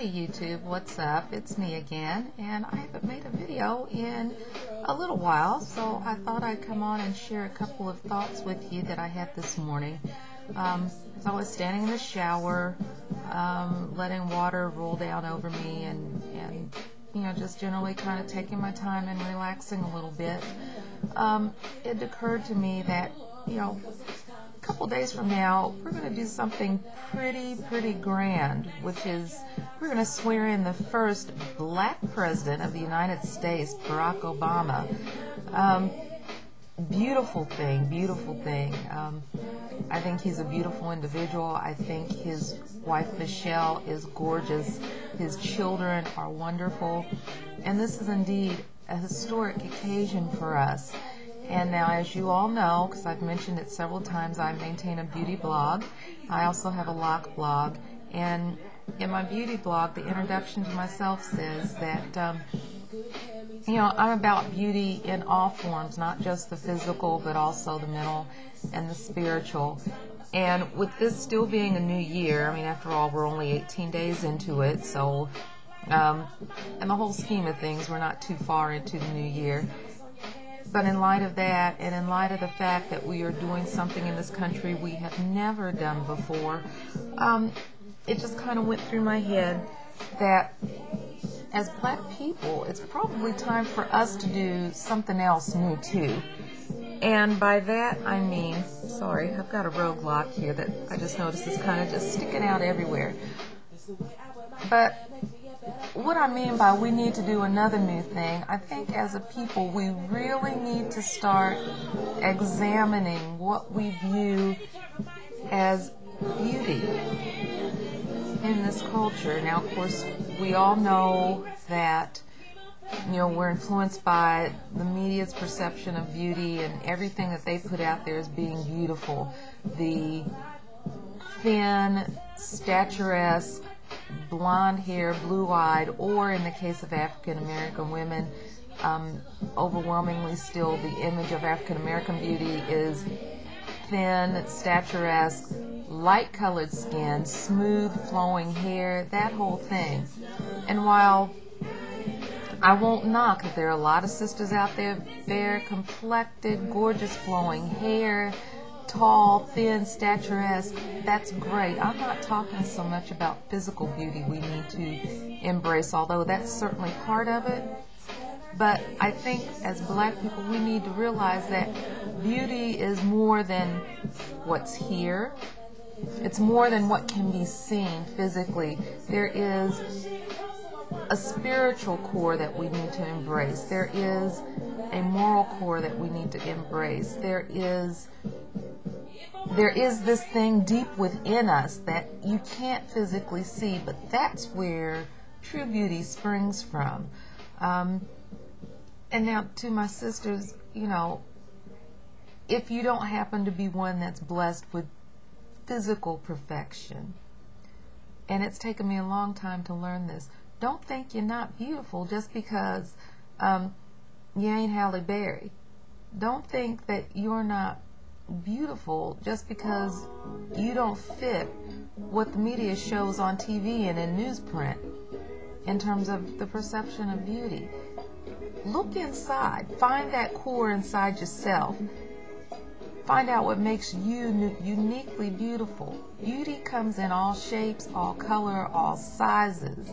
Hey YouTube, what's up? It's me again, and I haven't made a video in a little while, so I thought I'd come on and share a couple of thoughts with you that I had this morning. As I was standing in the shower, letting water roll down over me and you know, just generally kind of taking my time and relaxing a little bit, it occurred to me that, you know, a couple days from now, we're going to do something pretty grand, which is we're going to swear in the first black president of the United States, Barack Obama. Beautiful thing. I think he's a beautiful individual. I think his wife Michelle is gorgeous. His children are wonderful. And this is indeed a historic occasion for us. And now, as you all know, because I've mentioned it several times, I maintain a beauty blog. I also have a lock blog. And in my beauty blog, the introduction to myself says that, you know, I'm about beauty in all forms, not just the physical, but also the mental and the spiritual. And with this still being a new year, I mean, after all, we're only 18 days into it, so in the whole scheme of things, we're not too far into the new year. But in light of that, and in light of the fact that we are doing something in this country we have never done before, it just kind of went through my head that as black people, it's probably time for us to do something else new too. And by that I mean, sorry, I've got a rogue lock here that I just noticed is kind of just sticking out everywhere. But what I mean by we need to do another new thing, I think as a people we really need to start examining what we view as beauty in this culture. Now, of course, we all know that, you know, we're influenced by the media's perception of beauty and everything that they put out there as being beautiful. The thin, statuesque, blonde hair, blue-eyed, or in the case of African American women, overwhelmingly still the image of African American beauty is thin, statuesque, light-colored skin, smooth, flowing hair, that whole thing. And while I won't knock that there are a lot of sisters out there, fair complected, gorgeous flowing hair, tall, thin, statuesque, that's great. I'm not talking so much about physical beauty we need to embrace, although that's certainly part of it. But I think as black people we need to realize that beauty is more than what's here. It's more than what can be seen physically. There is a spiritual core that we need to embrace. There is a moral core that we need to embrace. There is this thing deep within us that you can't physically see, but that's where true beauty springs from. And now to my sisters, you know, if you don't happen to be one that's blessed with physical perfection, and it's taken me a long time to learn this, don't think you're not beautiful just because you ain't Halle Berry. Don't think that you're not beautiful just because you don't fit what the media shows on TV and in newsprint in terms of the perception of beauty. Look inside. Find that core inside yourself. Find out what makes you uniquely beautiful. Beauty comes in all shapes, all color, all sizes.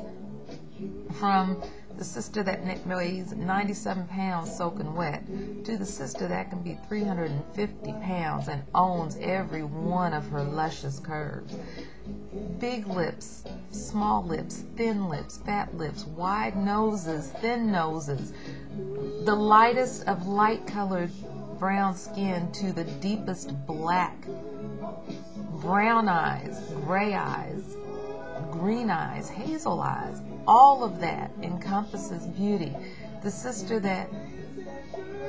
From the sister that weighs 97 pounds soaking wet to the sister that can be 350 pounds and owns every one of her luscious curves. Big lips, small lips, thin lips, fat lips, wide noses, thin noses, the lightest of light-colored brown skin to the deepest black, brown eyes, gray eyes, green eyes, hazel eyes. All of that encompasses beauty. The sister that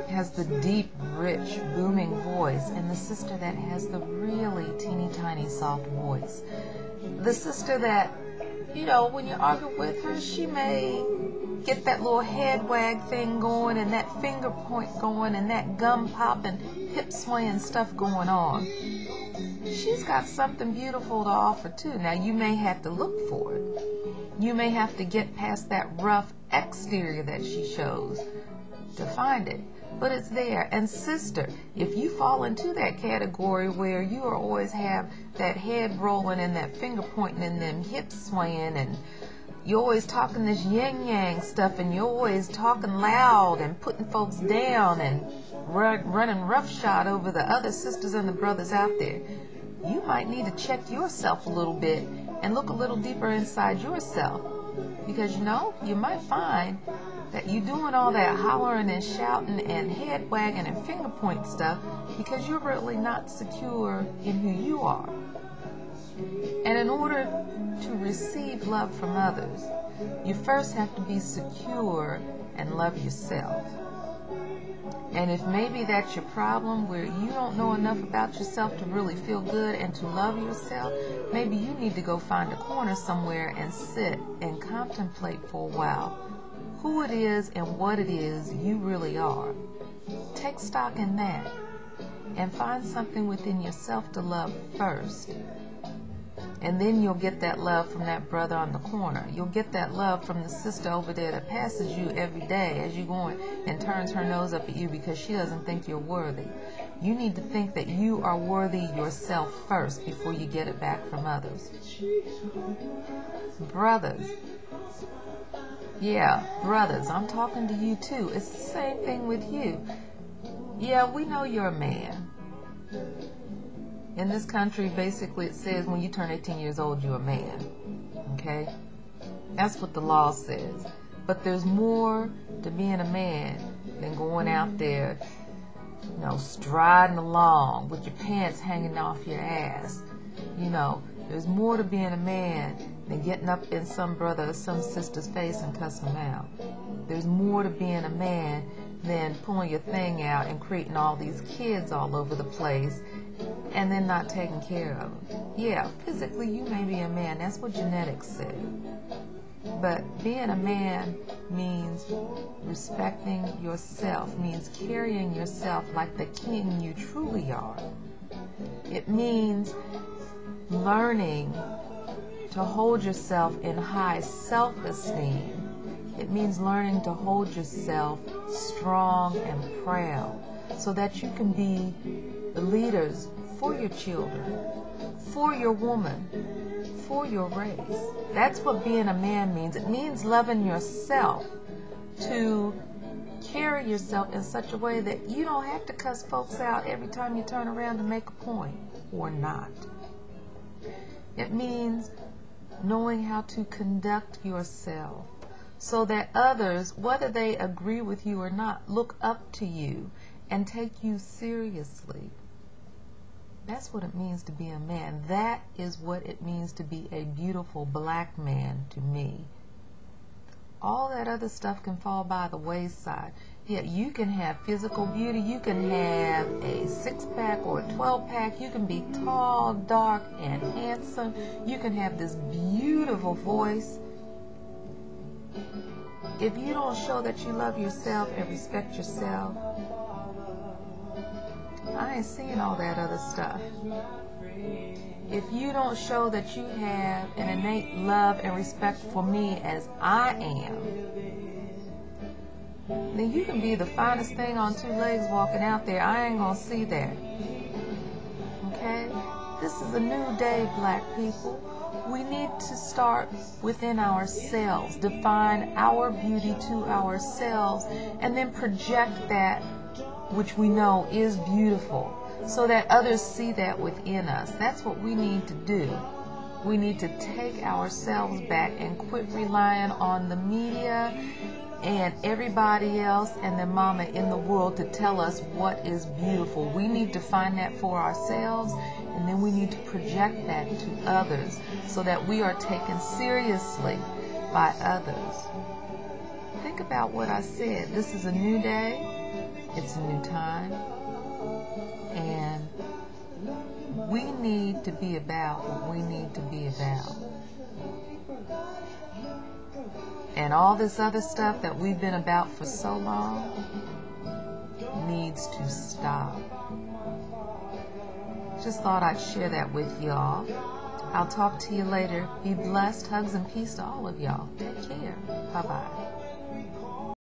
has the deep, rich, booming voice, and the sister that has the really teeny tiny soft voice. The sister that, you know, when you argue with her, she may get that little head wag thing going and that finger point going and that gum popping, hip swaying stuff going on. she's got something beautiful to offer too. Now, you may have to look for it. You may have to get past that rough exterior that she shows to find it. But it's there. And sister, if you fall into that category where you always have that head rolling and that finger pointing and them hips swaying, and you're always talking this yin-yang stuff, and you're always talking loud and putting folks down and running roughshod over the other sisters and the brothers out there, you might need to check yourself a little bit and look a little deeper inside yourself. Because, you know, you might find that you're doing all that hollering and shouting and head wagging and finger point stuff because you're really not secure in who you are. And in order to receive love from others, you first have to be secure and love yourself. And if maybe that's your problem, where you don't know enough about yourself to really feel good and to love yourself, maybe you need to go find a corner somewhere and sit and contemplate for a while who it is and what it is you really are. Take stock in that and find something within yourself to love first. And then you'll get that love from that brother on the corner. You'll get that love from the sister over there that passes you every day as you're going and turns her nose up at you because she doesn't think you're worthy. You need to think that you are worthy yourself first before you get it back from others. Brothers. Yeah, brothers, I'm talking to you too. It's the same thing with you. Yeah, we know you're a man. In this country, basically it says when you turn 18 years old, you're a man. Okay? That's what the law says. But there's more to being a man than going out there, you know, striding along with your pants hanging off your ass. You know, there's more to being a man than getting up in some brother or some sister's face and cussing them out. There's more to being a man than pulling your thing out and creating all these kids all over the place and then not taking care of them. Yeah, physically you may be a man. That's what genetics say. But being a man means respecting yourself, means carrying yourself like the king you truly are. It means learning to hold yourself in high self-esteem. It means learning to hold yourself strong and proud so that you can be the leaders for your children, for your woman, for your race. That's what being a man means. It means loving yourself, to carry yourself in such a way that you don't have to cuss folks out every time you turn around to make a point, or not. It means knowing how to conduct yourself so that others, whether they agree with you or not, look up to you and take you seriously. That's what it means to be a man. That is what it means to be a beautiful black man to me. All that other stuff can fall by the wayside. Yeah, you can have physical beauty. You can have a 6-pack or a 12-pack. You can be tall, dark, and handsome. You can have this beautiful voice. If you don't show that you love yourself and respect yourself, I ain't seeing all that other stuff. If you don't show that you have an innate love and respect for me as I am, then you can be the finest thing on 2 legs walking out there. I ain't gonna see that. Okay? This is a new day, black people. We need to start within ourselves, define our beauty to ourselves, and then project that which we know is beautiful so that others see that within us. That's what we need to do. We need to take ourselves back and quit relying on the media and everybody else and their mama in the world to tell us what is beautiful. We need to find that for ourselves, and then we need to project that to others so that we are taken seriously by others. Think about what I said. This is a new day. It's a new time. And we need to be about what we need to be about. And all this other stuff that we've been about for so long needs to stop. just thought I'd share that with y'all. I'll talk to you later. Be blessed. Hugs and peace to all of y'all. Take care. Bye-bye.